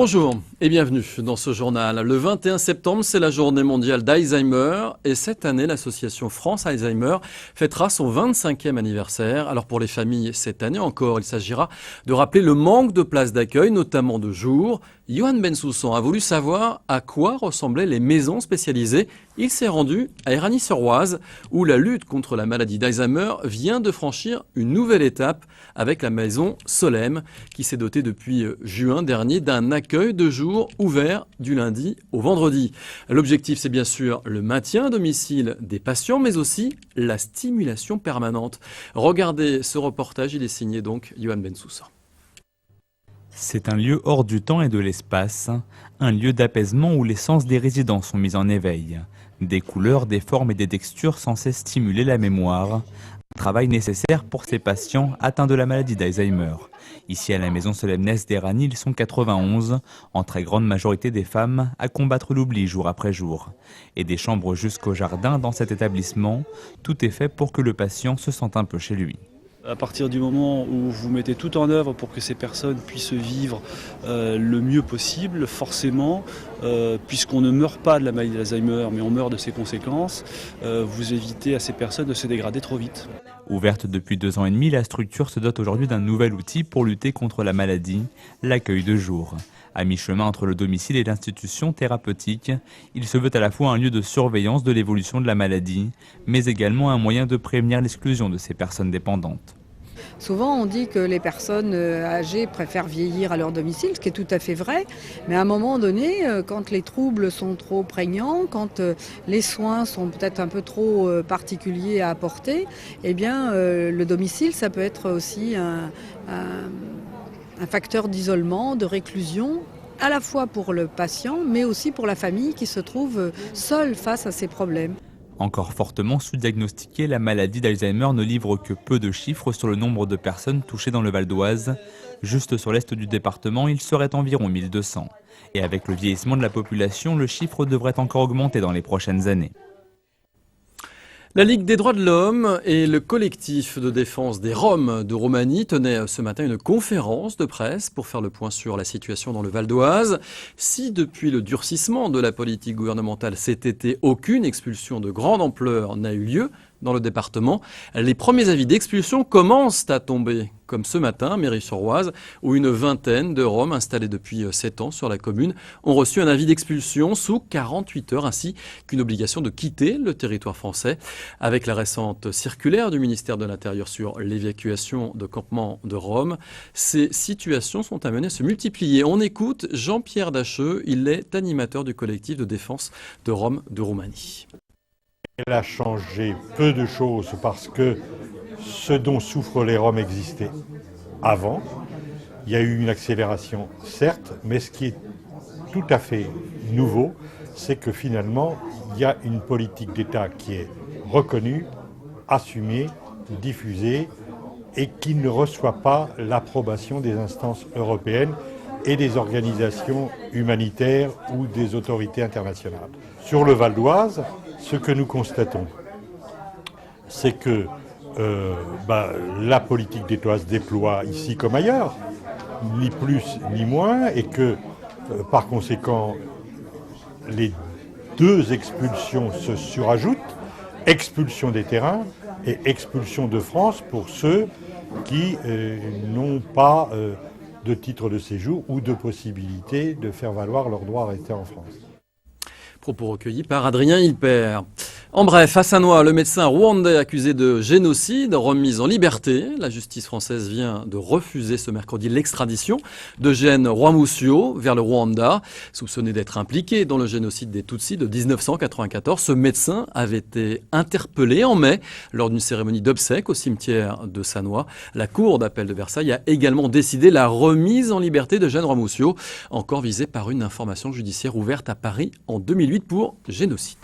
Bonjour et bienvenue dans ce journal. Le 21 septembre, c'est la journée mondiale d'Alzheimer et cette année, l'association France Alzheimer fêtera son 25e anniversaire. Alors pour les familles, cette année encore, il s'agira de rappeler le manque de places d'accueil, notamment de jour. Johan Bensoussan a voulu savoir à quoi ressemblaient les maisons spécialisées. Il s'est rendu à Éragny-sur-Oise où la lutte contre la maladie d'Alzheimer vient de franchir une nouvelle étape avec la maison Solem qui s'est dotée depuis juin dernier d'un accueil de jour ouvert du lundi au vendredi. L'objectif, c'est bien sûr le maintien à domicile des patients, mais aussi la stimulation permanente. Regardez ce reportage, il est signé donc Johan Bensoussan. C'est un lieu hors du temps et de l'espace, un lieu d'apaisement où les sens des résidents sont mis en éveil. Des couleurs, des formes et des textures censées stimuler la mémoire. Un travail nécessaire pour ces patients atteints de la maladie d'Alzheimer. Ici à la maison Solemnesse d'Éragny, ils sont 91, en très grande majorité des femmes, à combattre l'oubli jour après jour. Et des chambres jusqu'au jardin dans cet établissement, tout est fait pour que le patient se sente un peu chez lui. À partir du moment où vous mettez tout en œuvre pour que ces personnes puissent vivre le mieux possible, forcément, puisqu'on ne meurt pas de la maladie d'Alzheimer, mais on meurt de ses conséquences, vous évitez à ces personnes de se dégrader trop vite. Ouverte depuis 2 ans et demi, la structure se dote aujourd'hui d'un nouvel outil pour lutter contre la maladie, l'accueil de jour. À mi-chemin entre le domicile et l'institution thérapeutique, il se veut à la fois un lieu de surveillance de l'évolution de la maladie, mais également un moyen de prévenir l'exclusion de ces personnes dépendantes. Souvent, on dit que les personnes âgées préfèrent vieillir à leur domicile, ce qui est tout à fait vrai. Mais à un moment donné, quand les troubles sont trop prégnants, quand les soins sont peut-être un peu trop particuliers à apporter, eh bien, le domicile, ça peut être aussi un facteur d'isolement, de réclusion, à la fois pour le patient, mais aussi pour la famille qui se trouve seule face à ces problèmes. Encore fortement sous-diagnostiquée, la maladie d'Alzheimer ne livre que peu de chiffres sur le nombre de personnes touchées dans le Val d'Oise. Juste sur l'est du département, il serait environ 1200. Et avec le vieillissement de la population, le chiffre devrait encore augmenter dans les prochaines années. La Ligue des droits de l'homme et le collectif de défense des Roms de Roumanie tenaient ce matin une conférence de presse pour faire le point sur la situation dans le Val d'Oise. Si depuis le durcissement de la politique gouvernementale cet été, aucune expulsion de grande ampleur n'a eu lieu dans le département, les premiers avis d'expulsion commencent à tomber, comme ce matin à Méry-sur-Oise, où une vingtaine de Roms installés depuis 7 ans sur la commune ont reçu un avis d'expulsion sous 48 heures, ainsi qu'une obligation de quitter le territoire français. Avec la récente circulaire du ministère de l'Intérieur sur l'évacuation de campements de Roms, ces situations sont amenées à se multiplier. On écoute Jean-Pierre Dacheux, il est animateur du collectif de défense de Roms de Roumanie. Elle a changé peu de choses parce que ce dont souffrent les Roms existait avant. Il y a eu une accélération, certes, mais ce qui est tout à fait nouveau, c'est que finalement, il y a une politique d'État qui est reconnue, assumée, diffusée et qui ne reçoit pas l'approbation des instances européennes et des organisations humanitaires ou des autorités internationales. Sur le Val d'Oise, ce que nous constatons, c'est que la politique d'État se déploie ici comme ailleurs, ni plus ni moins, et que par conséquent, les 2 expulsions se surajoutent, expulsion des terrains et expulsion de France pour ceux qui n'ont pas de titre de séjour ou de possibilité de faire valoir leur droit à rester en France. Propos recueillis par Adrien Hilpert. En bref, à Sannois, le médecin rwandais accusé de génocide remis en liberté. La justice française vient de refuser ce mercredi l'extradition d'Eugène Rwamusio vers le Rwanda. Soupçonné d'être impliqué dans le génocide des Tutsis de 1994, ce médecin avait été interpellé en mai lors d'une cérémonie d'obsèques au cimetière de Sannois. La cour d'appel de Versailles a également décidé la remise en liberté d'Eugène Rwamusio, encore visé par une information judiciaire ouverte à Paris en 2008 pour génocide.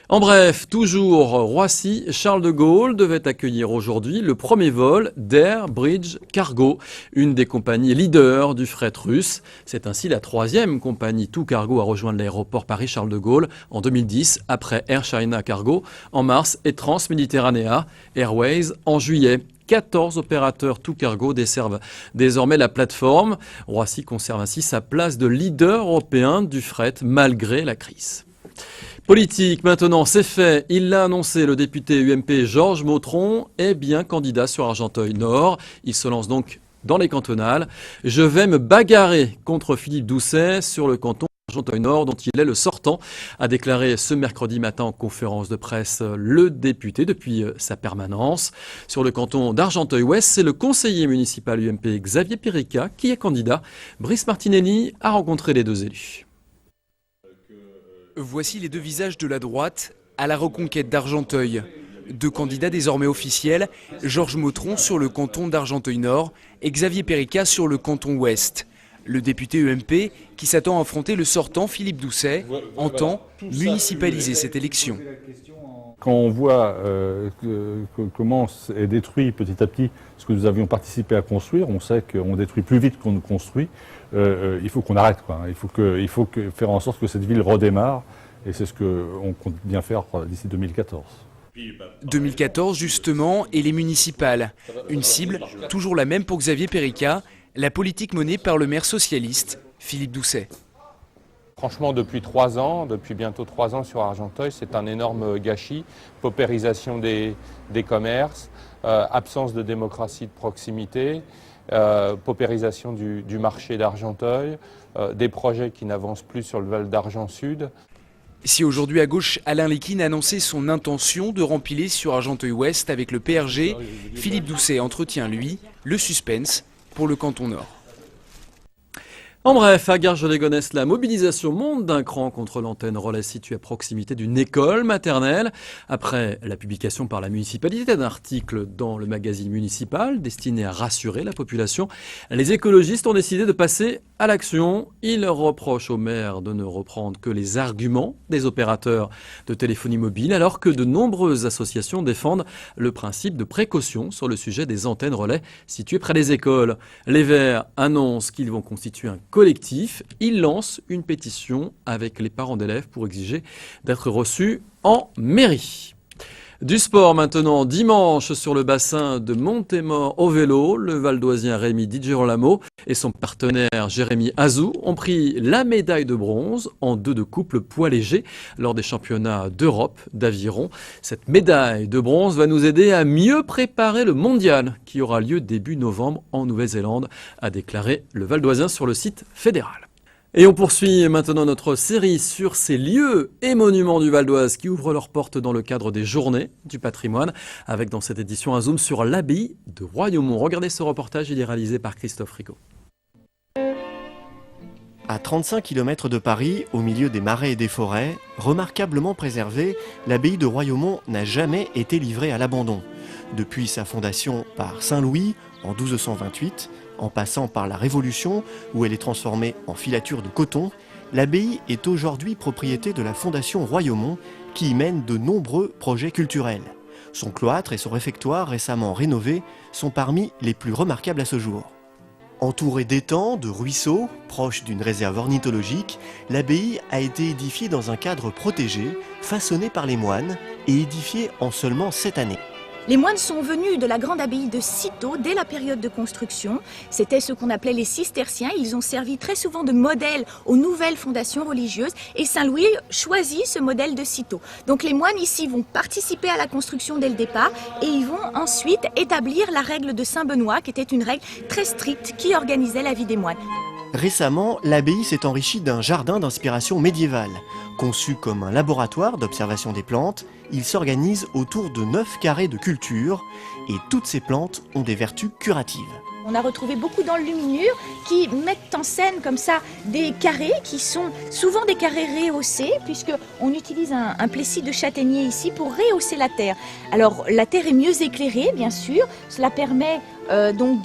En bref, toujours Roissy, Charles de Gaulle devait accueillir aujourd'hui le premier vol d'Air Bridge Cargo, une des compagnies leaders du fret russe. C'est ainsi la troisième compagnie tout cargo à rejoindre l'aéroport Paris-Charles de Gaulle en 2010, après Air China Cargo en mars et Trans-Mediterranea Airways en juillet. 14 opérateurs tout cargo desservent désormais la plateforme. Roissy conserve ainsi sa place de leader européen du fret malgré la crise. Politique, maintenant, c'est fait. Il l'a annoncé, le député UMP Georges Mautron est bien candidat sur Argenteuil-Nord. Il se lance donc dans les cantonales. Je vais me bagarrer contre Philippe Doucet sur le canton Argenteuil-Nord, dont il est le sortant, a déclaré ce mercredi matin en conférence de presse le député depuis sa permanence. Sur le canton d'Argenteuil-Ouest, c'est le conseiller municipal UMP Xavier Périca qui est candidat. Brice Martinelli a rencontré les deux élus. Voici les deux visages de la droite à la reconquête d'Argenteuil. Deux candidats désormais officiels, Georges Mautron sur le canton d'Argenteuil-Nord et Xavier Périca sur le canton Ouest. Le député UMP, qui s'attend à affronter le sortant Philippe Doucet, entend municipaliser cette élection. Quand on voit comment est détruit petit à petit ce que nous avions participé à construire, on sait qu'on détruit plus vite qu'on ne construit. Il faut qu'on arrête, quoi. Il faut faire en sorte que cette ville redémarre, et c'est ce qu'on compte bien faire d'ici 2014. 2014 justement, et les municipales. Une cible toujours la même pour Xavier Périca, la politique menée par le maire socialiste Philippe Doucet. Franchement, depuis bientôt 3 ans sur Argenteuil, c'est un énorme gâchis, paupérisation des commerces, absence de démocratie de proximité, paupérisation du marché d'Argenteuil, des projets qui n'avancent plus sur le Val d'Argent Sud. Si aujourd'hui à gauche, Alain Léquine a annoncé son intention de rempiler sur Argenteuil-Ouest avec le PRG, Philippe Doucet entretient, lui, le suspense pour le canton Nord. En bref, à Garges-les-Gonesse, la mobilisation monte d'un cran contre l'antenne relais située à proximité d'une école maternelle. Après la publication par la municipalité d'un article dans le magazine municipal destiné à rassurer la population, les écologistes ont décidé de passer à l'action. Ils reprochent au maire de ne reprendre que les arguments des opérateurs de téléphonie mobile, alors que de nombreuses associations défendent le principe de précaution sur le sujet des antennes relais situées près des écoles. Les Verts annoncent qu'ils vont constituer un collectif. Ils lancent une pétition avec les parents d'élèves pour exiger d'être reçus en mairie. Du sport maintenant, dimanche sur le bassin de Montémort au vélo, le valdoisien Rémi Di Girolamo et son partenaire Jérémy Azou ont pris la médaille de bronze en 2 de couple poids léger lors des championnats d'Europe d'aviron. Cette médaille de bronze va nous aider à mieux préparer le mondial qui aura lieu début novembre en Nouvelle-Zélande, a déclaré le valdoisien sur le site fédéral. Et on poursuit maintenant notre série sur ces lieux et monuments du Val d'Oise qui ouvrent leurs portes dans le cadre des Journées du patrimoine, avec dans cette édition un zoom sur l'abbaye de Royaumont. Regardez ce reportage, il est réalisé par Christophe Rigaud. À 35 km de Paris, au milieu des marais et des forêts, remarquablement préservée, l'abbaye de Royaumont n'a jamais été livrée à l'abandon. Depuis sa fondation par Saint Louis en 1228, en passant par la Révolution, où elle est transformée en filature de coton, l'abbaye est aujourd'hui propriété de la Fondation Royaumont, qui y mène de nombreux projets culturels. Son cloître et son réfectoire récemment rénovés sont parmi les plus remarquables à ce jour. Entourée d'étangs, de ruisseaux, proche d'une réserve ornithologique, l'abbaye a été édifiée dans un cadre protégé, façonné par les moines et édifiée en seulement 7 années. Les moines sont venus de la grande abbaye de Cîteaux dès la période de construction. C'était ce qu'on appelait les cisterciens. Ils ont servi très souvent de modèle aux nouvelles fondations religieuses et Saint-Louis choisit ce modèle de Cîteaux. Donc les moines ici vont participer à la construction dès le départ et ils vont ensuite établir la règle de Saint-Benoît qui était une règle très stricte qui organisait la vie des moines. Récemment, l'abbaye s'est enrichie d'un jardin d'inspiration médiévale. Conçu comme un laboratoire d'observation des plantes, il s'organise autour de 9 carrés de culture et toutes ces plantes ont des vertus curatives. On a retrouvé beaucoup d'enluminures qui mettent en scène comme ça des carrés qui sont souvent des carrés rehaussés puisqu'on utilise un plessis de châtaignier ici pour rehausser la terre. Alors la terre est mieux éclairée bien sûr, cela permet donc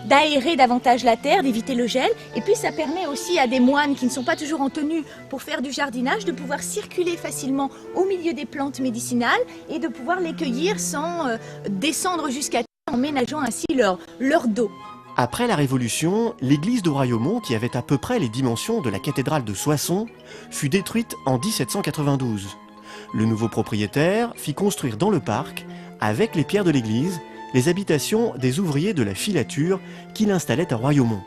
d'aérer davantage la terre, d'éviter le gel et puis ça permet aussi à des moines qui ne sont pas toujours en tenue pour faire du jardinage de pouvoir circuler facilement au milieu des plantes médicinales et de pouvoir les cueillir sans descendre jusqu'à terre en ménageant ainsi leur dos. Après la Révolution, l'église de Royaumont, qui avait à peu près les dimensions de la cathédrale de Soissons, fut détruite en 1792. Le nouveau propriétaire fit construire dans le parc, avec les pierres de l'église, les habitations des ouvriers de la filature qu'il installait à Royaumont.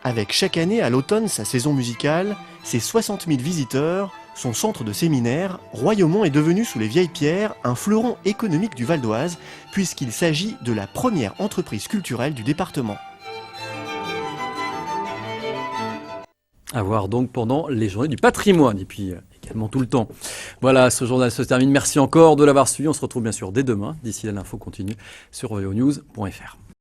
Avec chaque année à l'automne sa saison musicale, ses 60 000 visiteurs, son centre de séminaire, Royaumont est devenu sous les vieilles pierres un fleuron économique du Val d'Oise, puisqu'il s'agit de la première entreprise culturelle du département. À voir donc pendant les journées du patrimoine et puis également tout le temps. Voilà, ce journal se termine. Merci encore de l'avoir suivi. On se retrouve bien sûr dès demain. D'ici là, l'info continue sur royonews.fr.